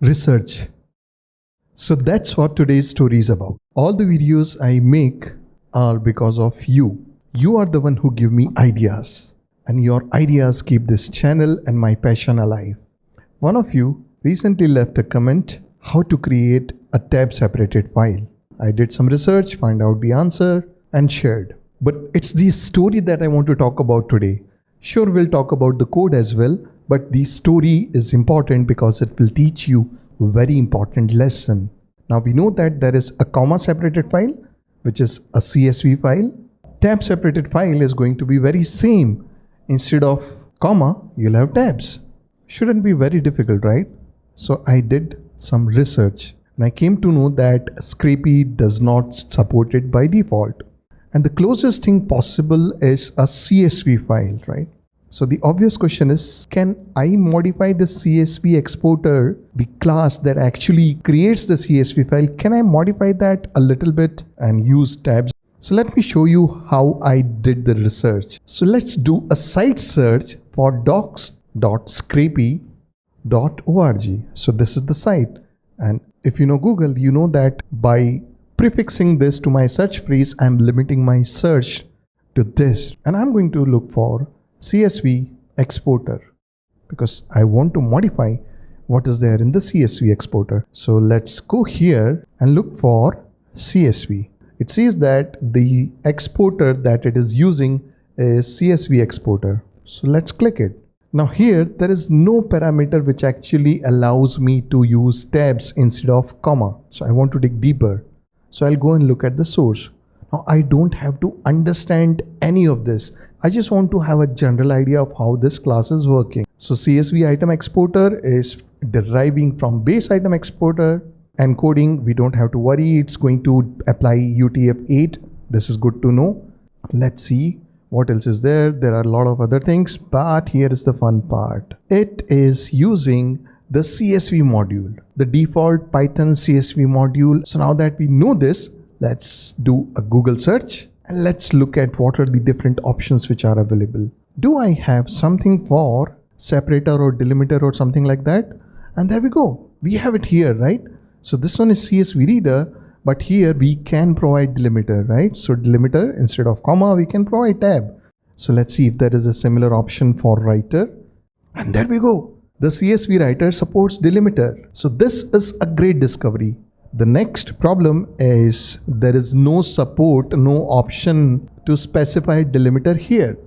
Research. So that's what today's story is about. All the videos I make are because of you. You are the one who give me ideas, and your ideas keep this channel and my passion alive. One of you recently left a comment how to create a tab separated file. I did some research, found out the answer and shared. But it's the story that I want to talk about today. Sure, we'll talk about the code as well, but the story is important because it will teach you a very important lesson. Now we know that there is a comma separated file, which is a CSV file. Tab separated file is going to be very same. Instead of comma, you'll have tabs. Shouldn't be very difficult, right? So I did some research and I came to know that Scrapy does not support it by default. And the closest thing possible is a CSV file, right? So the obvious question is, can I modify the CSV exporter, the class that actually creates the CSV file? Can I modify that a little bit and use tabs? So let me show you how I did the research. So let's do a site search for docs.scrapy.org. So this is the site. And if you know Google, you know that by prefixing this to my search phrase, I'm limiting my search to this. And I'm going to look for CSV exporter because I want to modify what is there in the CSV exporter. So let's go here and look for CSV. It says that the exporter that it is using is CSV exporter. So let's click it. Now here there is no parameter which actually allows me to use tabs instead of comma. So I want to dig deeper. So I'll go and look at the source. Now I don't have to understand any of this. I just want to have a general idea of how this class is working. So CSV item exporter is deriving from base item exporter. Encoding, we don't have to worry. It's going to apply UTF-8. This is good to know. Let's see what else is there. There are a lot of other things, but here is the fun part. It is using the CSV module, the default Python CSV module. So now that we know this, let's do a Google search and let's look at what are the different options which are available. Do I have something for separator or delimiter or something like that? And there we go. We have it here, right? So this one is CSV reader, but here we can provide delimiter, right? So delimiter, instead of comma, we can provide tab. So let's see if there is a similar option for writer. And there we go. The CSV writer supports delimiter. So this is a great discovery. The next problem is there is no support, no option to specify delimiter here.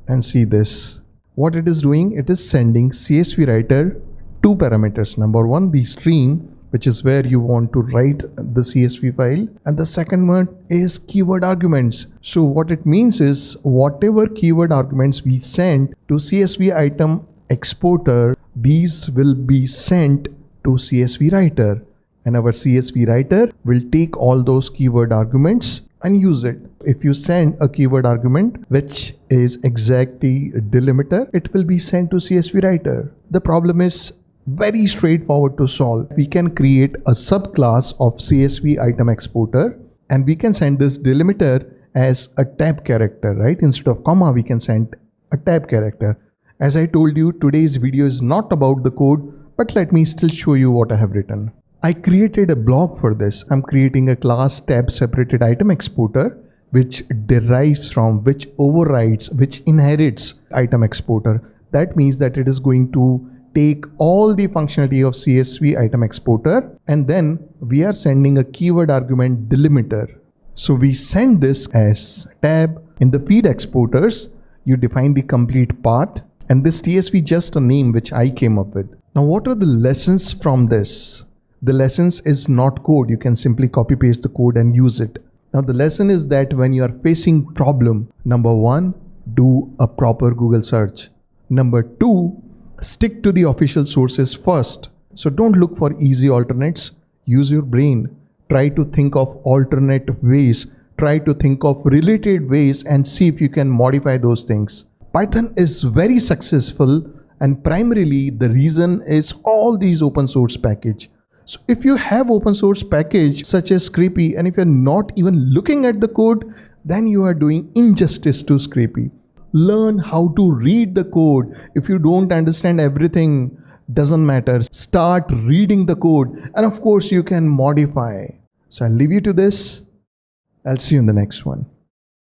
And see this. What it is doing, it is sending CSV writer two parameters. Number one, the string, which is where you want to write the CSV file. And the second one is keyword arguments. So what it means is whatever keyword arguments we send to CSV item exporter, these will be sent to CSV writer. And our CSV writer will take all those keyword arguments and use it. If you send a keyword argument, which is exactly a delimiter, it will be sent to CSV writer. The problem is very straightforward to solve. We can create a subclass of CSV item exporter and we can send this delimiter as a tab character, right? Instead of comma, we can send a tab character. As I told you, today's video is not about the code, but let me still show you what I have written. I created a blog for this. I'm creating a class tab separated item exporter, which derives from, which overrides, which inherits item exporter. That means that it is going to take all the functionality of CSV item exporter, and then we are sending a keyword argument delimiter. So we send this as tab. In the feed exporters, you define the complete path, and this TSV just a name which I came up with. Now what are the lessons from this? The lessons is not code. You can simply copy paste the code and use it. Now the lesson is that when you are facing problem, number one, do a proper Google search. Number two, stick to the official sources first. So don't look for easy alternates. Use your brain. Try to think of alternate ways. Try to think of related ways and see if you can modify those things. Python is very successful, and primarily the reason is all these open source package. So if you have open source package such as Scrapy, and if you're not even looking at the code, then you are doing injustice to Scrapy. Learn how to read the code. If you don't understand everything, doesn't matter. Start reading the code, and of course you can modify. So I'll leave you to this. I'll see you in the next one.